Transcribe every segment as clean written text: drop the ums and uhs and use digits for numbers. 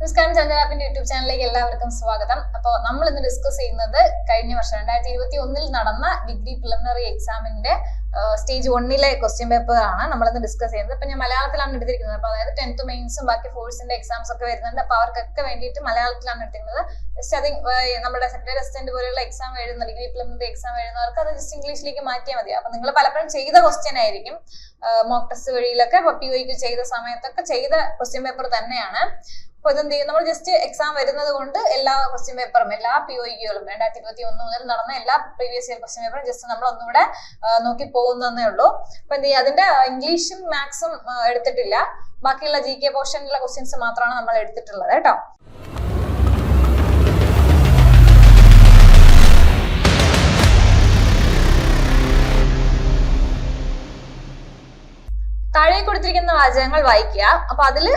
നമസ്കാരം, ചന്ദ്രാപ്പിന്റെ യൂട്യൂബ് ചാനലിലേക്ക് എല്ലാവർക്കും സ്വാഗതം. അപ്പോൾ നമ്മൾ ഇന്ന് ഡിസ്കസ് ചെയ്യുന്നത് കഴിഞ്ഞ വർഷം 2021 നടന്ന ഡിഗ്രി പ്രിലിമിനറി എക്സാമിന്റെ സ്റ്റേജ് 1 ക്വസ്റ്റ്യൻ പേപ്പർ ആണ് നമ്മളിന്ന് ഡിസ്കസ് ചെയ്യുന്നത്. അപ്പൊ ഞാൻ മലയാളത്തിലാണ് എടുത്തിരിക്കുന്നത്. അപ്പൊ അതായത് 10th മെയിൻസും ബാക്കി ഫോഴ്സിന്റെ എക്സാംസ് ഒക്കെ വരുന്നുണ്ട്. അപ്പൊ അവർക്കൊക്കെ വേണ്ടിയിട്ട് മലയാളത്തിലാണ് എടുത്തിരുന്നത്. ജസ്റ്റ് അത് നമ്മുടെ സെക്രട്ടറി അസിസ്റ്റന്റ് പോലെയുള്ള എക്സാം എഴുതുന്ന ഡിഗ്രി പ്രിലിമിനറി എക്സാം എഴുതുന്നവർക്ക് അത് ജസ്റ്റ് ഇംഗ്ലീഷിലേക്ക് മാറ്റിയാൽ മതി. അപ്പൊ നിങ്ങൾ പലപ്പോഴും ചെയ്ത ക്വസ്റ്റ്യൻ ആയിരിക്കും, മോക്ക് ടെസ്റ്റ് വഴിയിലൊക്കെ POയ്ക്ക് ചെയ്ത സമയത്തൊക്കെ ചെയ്ത ക്വസ്റ്റ്യൻ പേപ്പർ തന്നെയാണ്. അപ്പൊ ഇതെന്ത് ചെയ്യും, നമ്മൾ ജസ്റ്റ് എക്സാം വരുന്നത് കൊണ്ട് എല്ലാ ക്വസ്റ്റ്യൻ പേപ്പറും എല്ലാ POയ്ക്കുകളും 2021 മുതൽ നടന്ന എല്ലാ പ്രീവിയസ് ഇയർ ക്വസ്റ്റ്യൻ പേപ്പറും ജസ്റ്റ് നമ്മൾ ഒന്നുകൂടെ നോക്കി പോകുന്നതേ ഉള്ളൂ. അപ്പൊ എന്ത് ചെയ്യും, അതിന്റെ ഇംഗ്ലീഷും മാത്സും എടുത്തിട്ടില്ല. ബാക്കിയുള്ള GK പോർഷനിലുള്ള ക്വസ്റ്റ്യൻസ് മാത്രമാണ് നമ്മൾ എടുത്തിട്ടുള്ളത് കേട്ടോ. താഴെ കൊടുത്തിരിക്കുന്ന വാചകങ്ങൾ വായിക്കുക. അപ്പൊ അതില്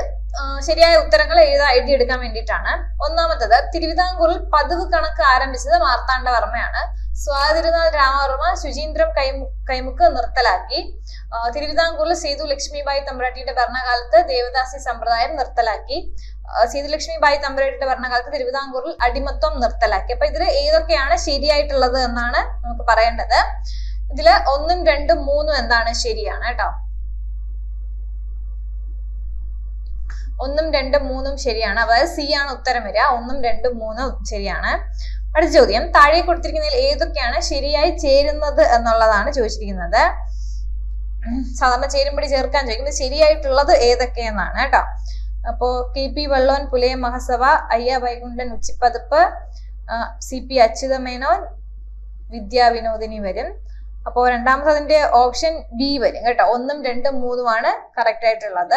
ശരിയായ ഉത്തരങ്ങൾ എഴുതിയെടുക്കാൻ വേണ്ടിയിട്ടാണ്. ഒന്നാമത്തത്, തിരുവിതാംകൂറിൽ പതിവ് കണക്ക് ആരംഭിച്ചത് മാർത്താണ്ഡവർമ്മയാണ്. സ്വാതിരുനാൾ രാമവർമ്മ ശുചീന്ദ്രം കൈമുക്ക് നിർത്തലാക്കി. തിരുവിതാംകൂറിൽ സേതു ലക്ഷ്മിബായി തമ്പുരാട്ടിയുടെ ഭരണകാലത്ത് ദേവദാസി സമ്പ്രദായം നിർത്തലാക്കി. സേതു ലക്ഷ്മിബായി തമ്പുരാട്ടിയുടെ ഭരണകാലത്ത് തിരുവിതാംകൂറിൽ അടിമത്വം നിർത്തലാക്കി. അപ്പൊ ഇതിൽ ഏതൊക്കെയാണ് ശരിയായിട്ടുള്ളത് എന്നാണ് നമുക്ക് പറയേണ്ടത്. ഇതില് 1, 2, 3 എന്താണ് ശരിയാണ് കേട്ടോ. 1, 2, 3 ശരിയാണ്. അതായത് C ആണ് ഉത്തരം വരിക. 1, 2, 3 ശരിയാണ്. അടുത്ത ചോദ്യം, താഴെ കൊടുത്തിരിക്കുന്നതിൽ ഏതൊക്കെയാണ് ശരിയായി ചേരുന്നത് എന്നുള്ളതാണ് ചോദിച്ചിരിക്കുന്നത്. സാധാരണ ചേരുമ്പടി ചേർക്കാൻ ചോദിക്കുന്നത് ശരിയായിട്ടുള്ളത് ഏതൊക്കെയെന്നാണ് കേട്ടോ. അപ്പോ KP വള്ളോൻ പുലയം മഹസഭ, അയ്യ വൈകുണ്ഠൻ ഉച്ചിപ്പതിപ്പ്, CP അച്യുതമേനോൻ വിദ്യാവിനോദിനി വരും. അപ്പോ രണ്ടാമത്തതിന്റെ ഓപ്ഷൻ B വരും കേട്ടോ. 1, 2, 3 കറക്റ്റ് ആയിട്ടുള്ളത്.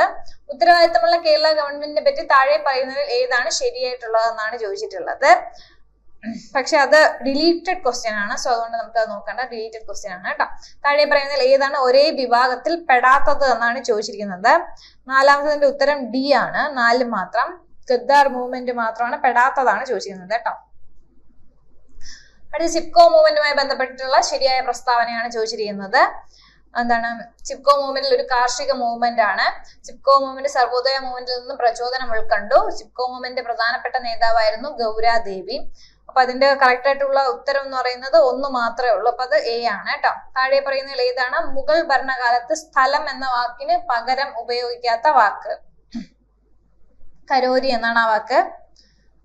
ഉത്തരവാദിത്തമുള്ള കേരള ഗവൺമെന്റിനെ പറ്റി താഴെ പറയുന്നതിൽ ഏതാണ് ശരിയായിട്ടുള്ളത് എന്നാണ് ചോദിച്ചിട്ടുള്ളത്. പക്ഷെ അത് ഡിലീറ്റഡ് ക്വസ്റ്റ്യൻ ആണ്. സോ അതുകൊണ്ട് നമുക്ക് അത് നോക്കണ്ട, ഡിലീറ്റഡ് ക്വസ്റ്റ്യൻ ആണ് കേട്ടോ. താഴെ പറയുന്നതിൽ ഏതാണ് ഒരേ വിഭാഗത്തിൽ പെടാത്തത് എന്നാണ് ചോദിച്ചിരിക്കുന്നത്. നാലാമത്തതിന്റെ ഉത്തരം D ആണ്. 4 മാത്രം. ഗദ്ദാർ മൂവ്മെന്റ് മാത്രമാണ് പെടാത്തതാണ് ചോദിച്ചിരിക്കുന്നത് കേട്ടോ. അടുത്ത ചിപ്കോ മൂവ്മെന്റുമായി ബന്ധപ്പെട്ടിട്ടുള്ള ശരിയായ പ്രസ്താവനയാണ് ചോദിച്ചിരിക്കുന്നത്. എന്താണ്, ചിപ്കോ മൂവ്മെന്റിൽ ഒരു കാർഷിക മൂവ്മെന്റ് ആണ്. ചിപ്കോ മൂവ്മെന്റ് സർവോദയ മൂവ്മെന്റിൽ നിന്നും പ്രചോദനം ഉൾക്കൊണ്ടു. ചിപ്കോ മൂവ്മെന്റ് പ്രധാനപ്പെട്ട നേതാവായിരുന്നു ഗൗരാദേവി. അപ്പൊ അതിന്റെ കറക്റ്റ് ആയിട്ടുള്ള ഉത്തരം എന്ന് പറയുന്നത് 1 മാത്രമേ ഉള്ളൂ. അപ്പൊ അത് A ആണ് കേട്ടോ. താഴെ പറയുന്നതിൽ ഏതാണ് മുഗൾ ഭരണകാലത്ത് സ്ഥലം എന്ന വാക്കിന് പകരം ഉപയോഗിക്കാത്ത വാക്ക്? കരോരി എന്നാണ് ആ വാക്ക്.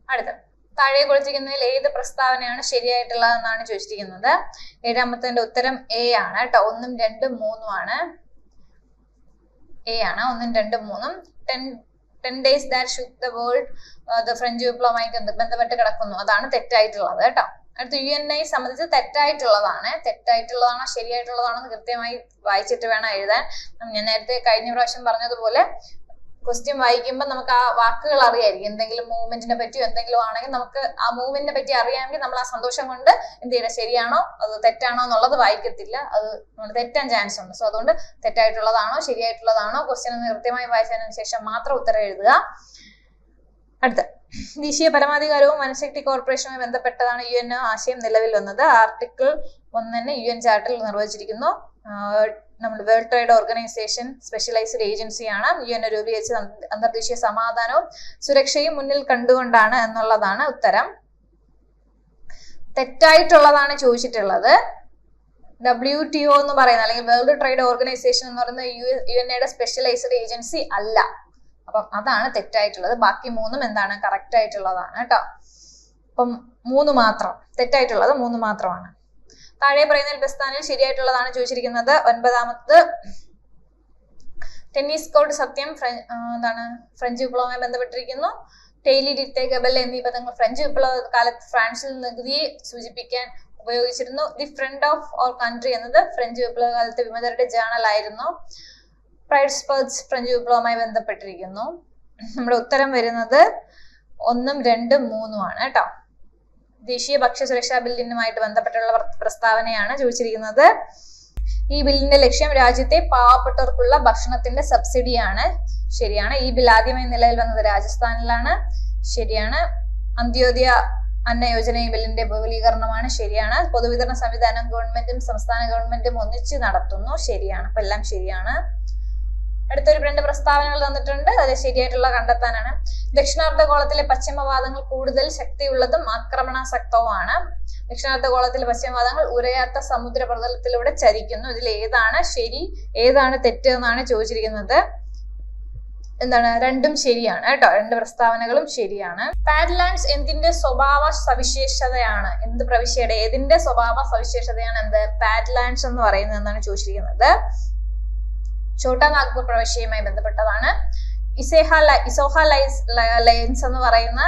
അടുത്ത, താഴെ കൊടുത്തിരിക്കുന്നതിൽ ഏത് പ്രസ്താവനയാണ് ശരിയായിട്ടുള്ളതെന്നാണ് ചോദിച്ചിരിക്കുന്നത്. 7ാമത്തെ ഉത്തരം A ആണ് കേട്ടോ. 1, 2, 3 ആണ്. A ആണ്. 1, 2, 3. 10 days that shook the world, the French വിപ്ലവവുമായി ബന്ധപ്പെട്ട് കിടക്കുന്നു. അതാണ് തെറ്റായിട്ടുള്ളത് കേട്ടോ. അടുത്ത UNI സംബന്ധിച്ച് തെറ്റായിട്ടുള്ളതാണ്. തെറ്റായിട്ടുള്ളതാണോ ശരിയായിട്ടുള്ളതാണോ എന്ന് കൃത്യമായി വായിച്ചിട്ട് വേണം എഴുതാൻ. ഞാൻ നേരത്തെ കഴിഞ്ഞ പ്രാവശ്യം പറഞ്ഞതുപോലെ ക്വസ്റ്റ്യൻ വായിക്കുമ്പോൾ നമുക്ക് ആ വാക്കുകൾ അറിയായിരിക്കും. എന്തെങ്കിലും മൂവ്മെന്റിനെ പറ്റിയോ എന്തെങ്കിലും ആണെങ്കിൽ നമുക്ക് ആ മൂവ്മെന്റിനെ പറ്റി അറിയാമെങ്കിൽ നമ്മൾ ആ സന്തോഷം കൊണ്ട് എന്ത് ചെയ്യണം, ശരിയാണോ അത് തെറ്റാണോ എന്നുള്ളത് വായിക്കത്തില്ല. അത് നമ്മൾ തെറ്റാൻ ചാൻസ് ഉണ്ട്. സോ അതുകൊണ്ട് തെറ്റായിട്ടുള്ളതാണോ ശരിയായിട്ടുള്ളതാണോ ക്വസ്റ്റ്യൻ ഒന്ന് കൃത്യമായി വായിച്ചതിന് ശേഷം മാത്രം ഉത്തരം എഴുതുക. അടുത്ത, ദേശീയ പരമാധികാരവും വനശക്തി കോർപ്പറേഷനുമായി ബന്ധപ്പെട്ടതാണ് UNO ആശയം നിലവിൽ വന്നത്. ആർട്ടിക്കിൾ 1 UN ചാർട്ടറിൽ നിർവചിച്ചിരിക്കുന്നു. നമ്മൾ വേൾഡ് ട്രേഡ് ഓർഗനൈസേഷൻ സ്പെഷ്യലൈസ്ഡ് ഏജൻസിയാണ്. UNO രൂപീകരിച്ചത് അന്തർദേശീയ സമാധാനവും സുരക്ഷയും മുന്നിൽ കണ്ടുകൊണ്ടാണ് എന്നുള്ളതാണ് ഉത്തരം. തെറ്റായിട്ടുള്ളതാണ് ചോദിച്ചിട്ടുള്ളത്. WTO എന്ന് പറയുന്ന അല്ലെങ്കിൽ വേൾഡ് ട്രേഡ് ഓർഗനൈസേഷൻ എന്ന് പറയുന്ന UNOയുടെ സ്പെഷ്യലൈസ്ഡ് ഏജൻസി അല്ല. അപ്പം അതാണ് തെറ്റായിട്ടുള്ളത്. ബാക്കി 3 എന്താണ് കറക്റ്റ് ആയിട്ടുള്ളതാണ് കേട്ടോ. അപ്പം 3 മാത്രം തെറ്റായിട്ടുള്ളത് 3 മാത്രമാണ്. താഴെ പറയുന്നതിൽ പ്രസ്ഥാനിൽ ശരിയായിട്ടുള്ളതാണ് ചോദിച്ചിരിക്കുന്നത്. 9ാമത്, ടെന്നീസ് കോർട്ട് സത്യം ഫ്രഞ്ച് വിപ്ലവവുമായി ബന്ധപ്പെട്ടിരിക്കുന്നു. ടെയ്ലി ഡിറ്റെ ഗബൽ എന്നീ പദങ്ങൾ ഫ്രഞ്ച് വിപ്ലവ കാലത്ത് ഫ്രാൻസിൽ നികുതിയെ സൂചിപ്പിക്കാൻ ഉപയോഗിച്ചിരുന്നു. The friend of our country എന്നത് ഫ്രഞ്ച് വിപ്ലവ കാലത്ത് വിമതരുടെ ജേണൽ ആയിരുന്നു. പ്രൈഡ് സ്പേർട്സ് ഫ്രഞ്ച് വിപ്ലവവുമായി ബന്ധപ്പെട്ടിരിക്കുന്നു. നമ്മുടെ ഉത്തരം വരുന്നത് 1, 2, 3 ആണ് കേട്ടോ. ദേശീയ ഭക്ഷ്യസുരക്ഷാ ബില്ലിനുമായിട്ട് ബന്ധപ്പെട്ടുള്ള പ്രസ്താവനയാണ് ചോദിച്ചിരിക്കുന്നത്. ഈ ബില്ലിന്റെ ലക്ഷ്യം രാജ്യത്തെ പാവപ്പെട്ടവർക്കുള്ള ഭക്ഷണത്തിന്റെ സബ്സിഡിയാണ്. ശരിയാണ്. ഈ ബിൽ ആദ്യമായി നിലവിൽ വന്നത് രാജസ്ഥാനിലാണ്. ശരിയാണ്. അന്ത്യോദയ അന്ന യോജന ഈ ബില്ലിന്റെ വിപുലീകരണമാണ്. ശരിയാണ്. പൊതുവിതരണ സംവിധാനം ഗവൺമെന്റും സംസ്ഥാന ഗവൺമെന്റും ഒന്നിച്ച് നടത്തുന്നു. ശരിയാണ്. അപ്പൊ എല്ലാം ശരിയാണ്. അടുത്തൊരു 2 പ്രസ്താവനകൾ തന്നിട്ടുണ്ട്, അത് ശരിയായിട്ടുള്ള കണ്ടെത്താനാണ്. ദക്ഷിണാർദ്ധഗോളത്തിലെ പശ്ചിമവാദങ്ങൾ കൂടുതൽ ശക്തിയുള്ളതും ആക്രമണാസക്തവുമാണ്. ദക്ഷിണാർദ്ധഗോളത്തിലെ പശ്ചിമവാദങ്ങൾ ഉരയാത്ത സമുദ്ര പ്രതലത്തിലൂടെ ചരിക്കുന്നു. ഇതിൽ ഏതാണ് ശരി, ഏതാണ് തെറ്റ് എന്നാണ് ചോദിച്ചിരിക്കുന്നത്. എന്താണ്? രണ്ടും ശരിയാണ് കേട്ടോ, 2 പ്രസ്താവനകളും ശരിയാണ്. പാഡ്ലാൻഡ്സ് എന്തിന്റെ സ്വഭാവ സവിശേഷതയാണ്? എന്ത് പ്രവിശ്യയുടെ ഏതിന്റെ സ്വഭാവ സവിശേഷതയാണ് എന്ത് പാഡ്ലാൻഡ്സ് എന്ന് പറയുന്നത് എന്നാണ് ചോദിച്ചിരിക്കുന്നത്. ഛോട്ടാ നാഗ്പൂർ പ്രവിശ്യയുമായി ബന്ധപ്പെട്ടതാണ്. ഇസോഹ ലൈൻസ് എന്ന് പറയുന്ന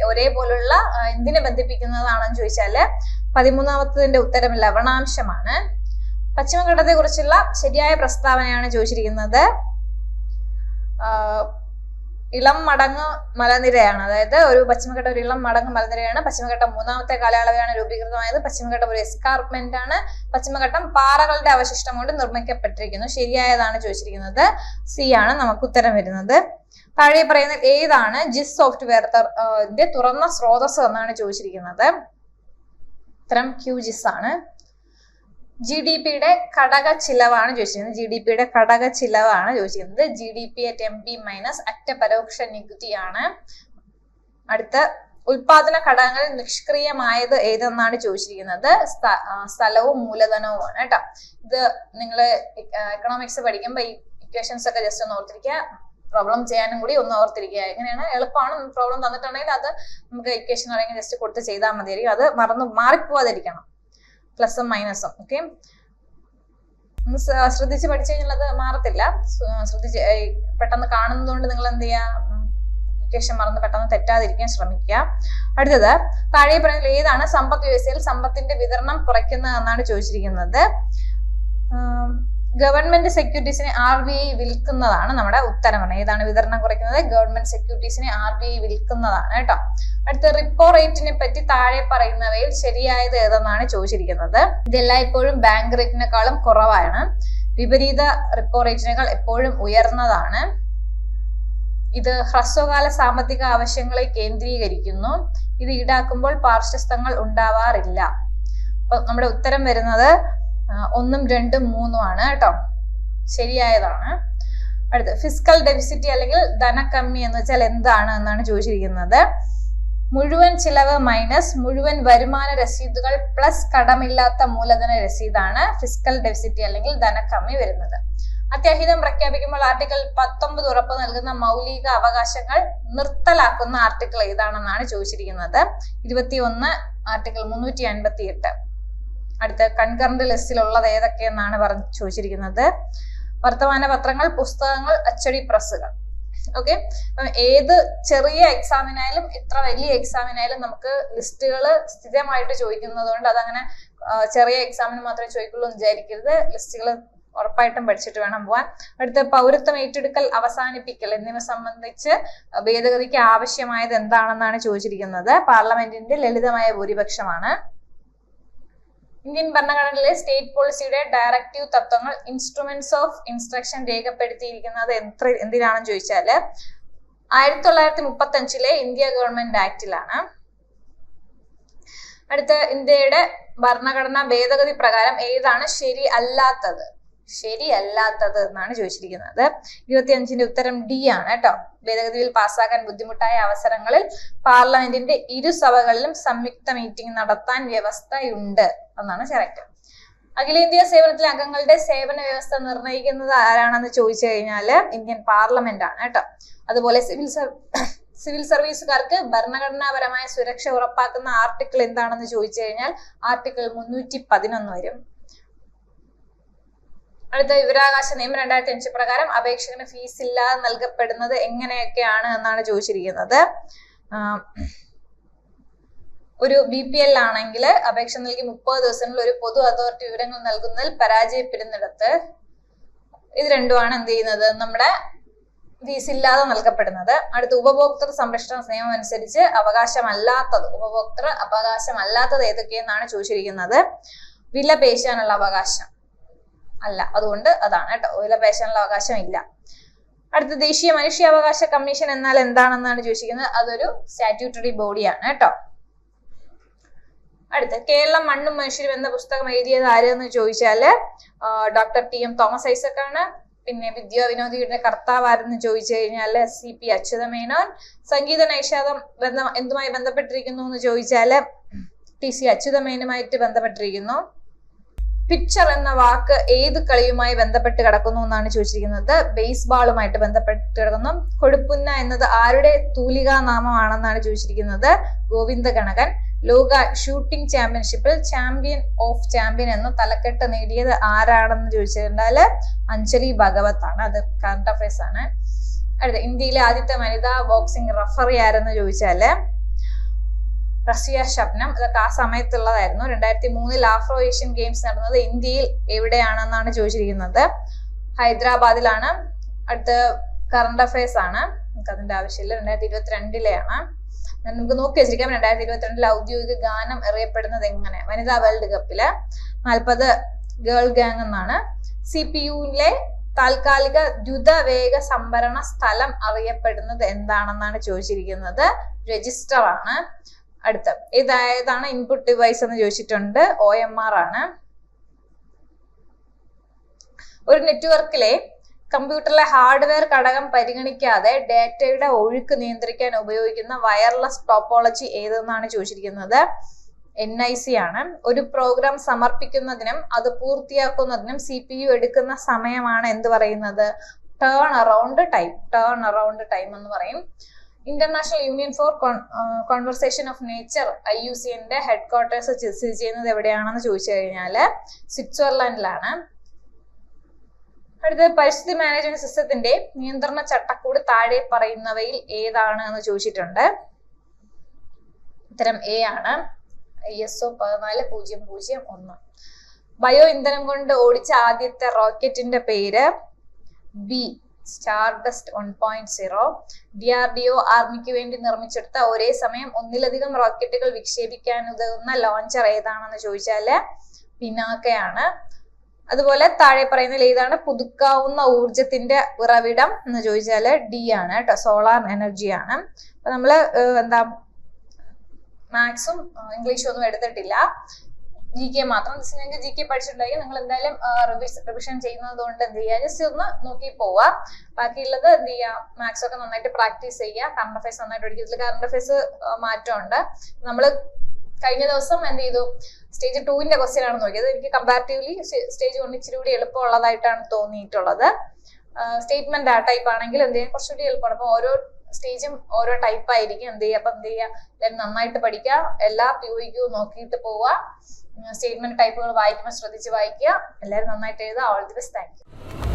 ഒരേപോലുള്ള എന്തിനെ ബന്ധിപ്പിക്കുന്നതാണെന്ന് ചോദിച്ചാല് 13ാമത്തതിന്റെ ഉത്തരം ലവണാംശമാണ്. പശ്ചിമഘട്ടത്തെ കുറിച്ചുള്ള ശരിയായ പ്രസ്താവനയാണ് ചോദിച്ചിരിക്കുന്നത്. ഇളം മടങ്ങ് മലനിരയാണ്, അതായത് ഒരു പശ്ചിമഘട്ടം ഒരു ഇളം മടങ്ങ് മലനിരയാണ്. പശ്ചിമഘട്ടം 3ാമത്തെ കാലയളവിലാണ് രൂപീകൃതമായത്. പശ്ചിമഘട്ടം ഒരു എസ്കാർപ്മെന്റ് ആണ്. പശ്ചിമഘട്ടം പാറകളുടെ അവശിഷ്ടം കൊണ്ട് നിർമ്മിക്കപ്പെട്ടിരിക്കുന്നു. ശരിയായതാണ് ചോദിച്ചിരിക്കുന്നത്. സി ആണ് നമുക്ക് ഉത്തരം വരുന്നത്. താഴെ പറയുന്ന ഏതാണ് ജിസ് സോഫ്റ്റ്വെയർ തുറന്ന സ്രോതസ് എന്നാണ് ചോദിച്ചിരിക്കുന്നത്. ഉത്തരം QGIS ആണ്. GDP-യുടെ ഘടക ചിലവാണ് ചോദിച്ചിരിക്കുന്നത്. GDP-യുടെ ഘടക ചിലവാണ് ചോദിച്ചിരിക്കുന്നത്. GDP@MP- അറ്റ പരോക്ഷ നികുതി ആണ്. അടുത്ത ഉൽപാദന ഘടകങ്ങളിൽ നിഷ്ക്രിയമായത് ഏതെന്നാണ് ചോദിച്ചിരിക്കുന്നത്. സ്ഥലവും മൂലധനവുമാണ് കേട്ടോ. ഇത് നിങ്ങൾ എക്കണോമിക്സ് പഠിക്കുമ്പോൾ ഈ ഇക്വേഷൻസ് ഒക്കെ ജസ്റ്റ് ഒന്ന് ഓർത്തിരിക്കുക. പ്രോബ്ലം ചെയ്യാനും കൂടി ഒന്ന് ഓർത്തിരിക്കുക. എങ്ങനെയാണ് എളുപ്പമാണ്. പ്രോബ്ലം തന്നിട്ടുണ്ടെങ്കിൽ അത് നമുക്ക് ഇക്വേഷൻ അറിയാൻ ജസ്റ്റ് കൊടുത്ത് ചെയ്താൽ മതിയായിരിക്കും. അത് മാറിപ്പോവാതിരിക്കണം, പ്ലസും മൈനസും. ഓക്കെ, ശ്രദ്ധിച്ച് പഠിച്ചു കഴിഞ്ഞാൽ അത് മാറത്തില്ല. ശ്രദ്ധിച്ച് പെട്ടെന്ന് കാണുന്നതുകൊണ്ട് നിങ്ങൾ എന്ത് ചെയ്യുക, ഇക്വേഷൻ മറന്ന് പെട്ടെന്ന് തെറ്റാതിരിക്കാൻ ശ്രമിക്കുക. അടുത്തത് താഴെ പറയുന്നത് ഏതാണ് സമ്പദ് വ്യവസ്ഥയിൽ സമ്പത്തിന്റെ വിതരണം കുറയ്ക്കുന്നത് എന്നാണ് ചോദിച്ചിരിക്കുന്നത്. ഗവൺമെന്റ് സെക്യൂരിറ്റീസിനെ RBI വിൽക്കുന്നതാണ് നമ്മുടെ ഉത്തരം. ഏതാണ് വിതരണം കുറയ്ക്കുന്നത്? ഗവൺമെന്റ് സെക്യൂരിറ്റീസിനെ RBI വിൽക്കുന്നതാണ് കേട്ടോ. അടുത്ത റിപ്പോ റേറ്റിനെ പറ്റി താഴെ പറയുന്നവയിൽ ശരിയായത് ഏതെന്നാണ് ചോദിച്ചിരിക്കുന്നത്. ഇതെല്ലാം എപ്പോഴും ബാങ്ക് റേറ്റിനേക്കാളും കുറവാണ്. വിപരീത റിപ്പോ റേറ്റിനേക്കാൾ എപ്പോഴും ഉയർന്നതാണ്. ഇത് ഹ്രസ്വകാല സാമ്പത്തിക ആവശ്യങ്ങളെ കേന്ദ്രീകരിക്കുന്നു. ഇത് ഈടാക്കുമ്പോൾ പാർശ്വസ്ഥങ്ങൾ ഉണ്ടാവാറില്ല. അപ്പൊ നമ്മുടെ ഉത്തരം വരുന്നത് 1, 2, 3 ആണ് കേട്ടോ. ശരിയായതാണ്. അടുത്ത് ഫിസ്ക്കൽ ഡെഫിസിറ്റ് അല്ലെങ്കിൽ ധനക്കമ്മി എന്ന് വെച്ചാൽ എന്താണ് എന്നാണ് ചോദിച്ചിരിക്കുന്നത്. മുഴുവൻ ചിലവ് മൈനസ് മുഴുവൻ വരുമാന രസീതുകൾ പ്ലസ് കടമില്ലാത്ത മൂലധന രസീതാണ് ഫിസ്ക്കൽ ഡെഫിസിറ്റ് അല്ലെങ്കിൽ ധനക്കമ്മി വരുന്നത്. അത്യാഹിതം പ്രഖ്യാപിക്കുമ്പോൾ ആർട്ടിക്കിൾ 19 ഉറപ്പ് നൽകുന്ന മൗലിക അവകാശങ്ങൾ നിർത്തലാക്കുന്ന ആർട്ടിക്കിൾ ഏതാണെന്നാണ് ചോദിച്ചിരിക്കുന്നത്. 21 ആർട്ടിക്കിൾ 358. അടുത്ത കൺകറന്റ് ലിസ്റ്റിലുള്ളത് ഏതൊക്കെയെന്നാണ് ചോദിച്ചിരിക്കുന്നത്. വർത്തമാന പത്രങ്ങൾ, പുസ്തകങ്ങൾ, അച്ചടി പ്രസ്സുകൾ. ഓക്കെ, അപ്പം ഏത് ചെറിയ എക്സാമിനായാലും എത്ര വലിയ എക്സാമിനായാലും നമുക്ക് ലിസ്റ്റുകൾ സ്ഥിരമായിട്ട് ചോദിക്കുന്നത് കൊണ്ട് അതങ്ങനെ ചെറിയ എക്സാമിന് മാത്രമേ ചോദിക്കുള്ളൂ എന്ന് വിചാരിക്കരുത്. ലിസ്റ്റുകൾ ഉറപ്പായിട്ടും പഠിച്ചിട്ട് വേണം പോവാൻ. അടുത്ത പൗരത്വം ഏറ്റെടുക്കൽ, അവസാനിപ്പിക്കൽ എന്നിവ സംബന്ധിച്ച് ഭേദഗതിക്ക് ആവശ്യമായത് എന്താണെന്നാണ് ചോദിച്ചിരിക്കുന്നത്. പാർലമെന്റിന്റെ ലളിതമായ ഭൂരിപക്ഷമാണ്. ഇന്ത്യൻ ഭരണഘടനയിലെ സ്റ്റേറ്റ് പോളിസിയുടെ ഡയറക്റ്റീവ് തത്വങ്ങൾ ഇൻസ്ട്രുമെന്റ്സ് ഓഫ് ഇൻസ്ട്രക്ഷൻ രേഖപ്പെടുത്തിയിരിക്കുന്നത് എന്തിനാണെന്ന് ചോദിച്ചാല് 1935 ഇന്ത്യ ഗവൺമെന്റ് ആക്ടിലാണ്. അടുത്ത ഇന്ത്യയുടെ ഭരണഘടനാ ഭേദഗതി പ്രകാരം ഏതാണ് ശരിയല്ലാത്തത് എന്നാണ് ചോദിച്ചിരിക്കുന്നത്. 25ന്റെ ഉത്തരം D ആണ് കേട്ടോ. ഭേദഗതി ബിൽ പാസ്സാക്കാൻ ബുദ്ധിമുട്ടായ അവസരങ്ങളിൽ പാർലമെന്റിന്റെ ഇരുസഭകളിലും സംയുക്ത മീറ്റിംഗ് നടത്താൻ വ്യവസ്ഥയുണ്ട് എന്നാണ് കറക്റ്റ്. അഖിലേന്ത്യാ സേവനത്തിലെ അംഗങ്ങളുടെ സേവന വ്യവസ്ഥ നിർണ്ണയിക്കുന്നത് ആരാണെന്ന് ചോദിച്ചു കഴിഞ്ഞാൽ ഇന്ത്യൻ പാർലമെന്റ് ആണ് കേട്ടോ. അതുപോലെ സിവിൽ സർവീസുകാർക്ക് ഭരണഘടനാപരമായ സുരക്ഷ ഉറപ്പാക്കുന്ന ആർട്ടിക്കിൾ എന്താണെന്ന് ചോദിച്ചു കഴിഞ്ഞാൽ ആർട്ടിക്കിൾ 311 വരും. അടുത്ത വിവരാവകാശ നിയമം 2005 പ്രകാരം അപേക്ഷകന് ഫീസ് ഇല്ലാതെ നൽകപ്പെടുന്നത് എങ്ങനെയൊക്കെയാണ് എന്നാണ് ചോദിച്ചിരിക്കുന്നത്. ഒരു BPL ആണെങ്കിൽ അപേക്ഷ നൽകി 30 ദിവസങ്ങളിൽ ഒരു പൊതു അതോറിറ്റി വിവരങ്ങൾ നൽകുന്നതിൽ പരാജയപ്പെടുന്നിടത്ത് ഇത് രണ്ടുമാണ് എന്ത് ചെയ്യുന്നത്, നമ്മുടെ ഫീസ് ഇല്ലാതെ നൽകപ്പെടുന്നത്. അടുത്ത ഉപഭോക്തൃ സംരക്ഷണ നിയമം അനുസരിച്ച് ഉപഭോക്തൃ അവകാശമല്ലാത്തത് ഏതൊക്കെയെന്നാണ് ചോദിച്ചിരിക്കുന്നത്. വില പേശാനുള്ള അവകാശം അല്ല, അതുകൊണ്ട് അതാണ് കേട്ടോ. വില പേശാനുള്ള അവകാശം ഇല്ല. അടുത്ത ദേശീയ മനുഷ്യാവകാശ കമ്മീഷൻ എന്നാൽ എന്താണെന്നാണ് ചോദിച്ചിരിക്കുന്നത്. അതൊരു സ്റ്റാറ്റ്യൂട്ടറി ബോഡിയാണ് കേട്ടോ. അടുത്ത കേരളം മണ്ണും മനുഷ്യരും എന്ന പുസ്തകം എഴുതിയത് ആരെന്ന് ചോദിച്ചാല് ഡോക്ടർ TM തോമസ് ഐസക് ആണ്. പിന്നെ വിദ്യാവിനോദിയുടെ കർത്താവാരെന്ന് ചോദിച്ചു കഴിഞ്ഞാല് CP അച്യുതമേനോൻ. സംഗീത നൈഷാദം എന്തുമായി ബന്ധപ്പെട്ടിരിക്കുന്നു എന്ന് ചോദിച്ചാല് TC അച്യുതമേനുമായിട്ട് ബന്ധപ്പെട്ടിരിക്കുന്നു. പിച്ചർ എന്ന വാക്ക് ഏത് കളിയുമായി ബന്ധപ്പെട്ട് കിടക്കുന്നു എന്നാണ് ചോദിച്ചിരിക്കുന്നത്. ബേസ്ബാളുമായിട്ട് ബന്ധപ്പെട്ട് കിടക്കുന്നു. കൊഴുപ്പുന്ന എന്നത് ആരുടെ തൂലികാ നാമമാണെന്നാണ് ചോദിച്ചിരിക്കുന്നത്. ഗോവിന്ദ ഗണകൻ. ലോക ഷൂട്ടിംഗ് ചാമ്പ്യൻഷിപ്പിൽ ചാമ്പ്യൻ ഓഫ് ചാമ്പ്യൻ എന്ന തലക്കെട്ട് നേടിയത് ആരാണെന്ന് ചോദിച്ചിട്ടുണ്ടാല് അഞ്ജലി ഭഗവത് ആണ്. അത് കറണ്ട് അഫയേഴ്സ് ആണ്. അടുത്ത ഇന്ത്യയിലെ ആദ്യത്തെ വനിതാ ബോക്സിംഗ് റഫറി ആരെന്ന് ചോദിച്ചാല് റസിയ ഷബ്നം. ഇതൊക്കെ ആ സമയത്തുള്ളതായിരുന്നു. 2003 ആഫ്രോ ഏഷ്യൻ ഗെയിംസ് നടന്നത് ഇന്ത്യയിൽ എവിടെയാണെന്നാണ് ചോദിച്ചിരിക്കുന്നത്. ഹൈദരാബാദിലാണ്. അടുത്ത കറണ്ട് അഫയേഴ്സ് ആണ്, നമുക്ക് അതിന്റെ ആവശ്യമില്ല. 2022 നമുക്ക് നോക്കി വെച്ചിരിക്കാം. 2022 ഔദ്യോഗിക ഗാനം അറിയപ്പെടുന്നത് എങ്ങനെ? വനിതാ വേൾഡ് കപ്പില് 40 ഗേൾ ഗാങ് എന്നാണ്. CPU-ലെ താൽക്കാലിക ദ്രുതവേഗ സംഭരണ സ്ഥലം അറിയപ്പെടുന്നത് എന്താണെന്നാണ് ചോദിച്ചിരിക്കുന്നത്. രജിസ്റ്റർ ആണ്. അടുത്ത ഏതാണ് ഇൻപുട്ട് ഡിവൈസ് എന്ന് ചോദിച്ചിട്ടുണ്ട്. OMR ആണ്. ഒരു നെറ്റ്വർക്കിലെ കമ്പ്യൂട്ടറിലെ ഹാർഡ്വെയർ ഘടകം പരിഗണിക്കാതെ ഡാറ്റയുടെ ഒഴുക്ക് നിയന്ത്രിക്കാൻ ഉപയോഗിക്കുന്ന വയർലെസ് ടോപ്പോളജി ഏതെന്നാണ് ചോദിച്ചിരിക്കുന്നത്. NIC ആണ്. ഒരു പ്രോഗ്രാം സമർപ്പിക്കുന്നതിനും അത് പൂർത്തിയാക്കുന്നതിനും CPU എടുക്കുന്ന സമയമാണ് എന്ത് പറയുന്നത്? ടേൺ അറൗണ്ട് ടൈം എന്ന് പറയും. International union for conversation of nature IUCN-ന്റെ ഹെഡ് ക്വാർട്ടേഴ്സ് സ്ഥിതി ചെയ്യുന്നത് എവിടെയാണെന്ന് ചോദിച്ചു കഴിഞ്ഞാല് സ്വിറ്റ്സർലൻഡിലാണ്. അടുത്തത് പരിസ്ഥിതി മാനേജ്മെന്റ് സിസ്റ്റത്തിന്റെ നിയന്ത്രണ ചട്ടക്കൂട് താഴെ പറയുന്നവയിൽ ഏതാണ് എന്ന് ചോദിച്ചിട്ടുണ്ട്. ഉത്തരം A ആണ്. ISO 14001. ബയോ ഇന്ധനം കൊണ്ട് ഓടിച്ച ആദ്യത്തെ റോക്കറ്റിന്റെ പേര് B സ്റ്റാർഡസ്റ്റ് 1.0. DRDO ആർമിക്ക് വേണ്ടി നിർമ്മിച്ചെടുത്ത ഒരേ സമയം ഒന്നിലധികം റോക്കറ്റുകൾ വിക്ഷേപിക്കാൻ ഉതകുന്ന ലോഞ്ചർ ഏതാണെന്ന് ചോദിച്ചാല് പിനാക്കയാണ്. അതുപോലെ താഴെ പറയുന്നതിൽ ഏതാണ് പുതുക്കാവുന്ന ഊർജത്തിന്റെ ഉറവിടം എന്ന് ചോദിച്ചാല് D ആണ് കേട്ടോ. സോളാർ എനർജി ആണ്. അപ്പൊ നമ്മള് മാത്സും ഇംഗ്ലീഷും ഒന്നും എടുത്തിട്ടില്ല, GK മാത്രം. നിങ്ങൾക്ക് GK പഠിച്ചിട്ടുണ്ടെങ്കിൽ നിങ്ങൾ എന്തായാലും റിവിഷൻ ചെയ്യുന്നത് കൊണ്ട് എന്ത് ചെയ്യുക, ജസ്റ്റ് ഒന്ന് നോക്കി പോവാ. ബാക്കിയുള്ളത് എന്ത് ചെയ്യുക, മാത്സ് ഒക്കെ നന്നായിട്ട് പ്രാക്ടീസ് ചെയ്യുക. കറണ്ട് അഫയേഴ്സ് നന്നായിട്ട് പഠിക്കുക. ഇതിൽ കറണ്ട് അഫയേഴ്സ് മാറ്റമുണ്ട്. നമ്മള് കഴിഞ്ഞ ദിവസം എന്ത് ചെയ്തു, സ്റ്റേജ് 2-ന്റെ ക്വസ്റ്റ്യൻ ആണ് നോക്കിയത്. എനിക്ക് കമ്പാരിറ്റീവ്ലി സ്റ്റേജ് 1 ഇച്ചിരി കൂടി എളുപ്പമുള്ളതായിട്ടാണ് തോന്നിയിട്ടുള്ളത്. സ്റ്റേറ്റ്മെന്റ് ടൈപ്പ് ആണെങ്കിൽ എന്ത് ചെയ്യാൻ കുറച്ചുകൂടി എളുപ്പമാണ്. അപ്പൊ ഓരോ സ്റ്റേജും ഓരോ ടൈപ്പ് ആയിരിക്കും. എന്ത് ചെയ്യുക, അപ്പൊ എന്ത് ചെയ്യുക, എല്ലാവരും നന്നായിട്ട് പഠിക്കുക. എല്ലാ POQ നോക്കിയിട്ട് പോവുക. സ്റ്റേറ്റ്മെന്റ് ടൈപ്പുകൾ വായിക്കുമ്പോൾ ശ്രദ്ധിച്ച് വായിക്കുക. എല്ലാവരും നന്നായിട്ട് എഴുതുക. All the best. Thank you.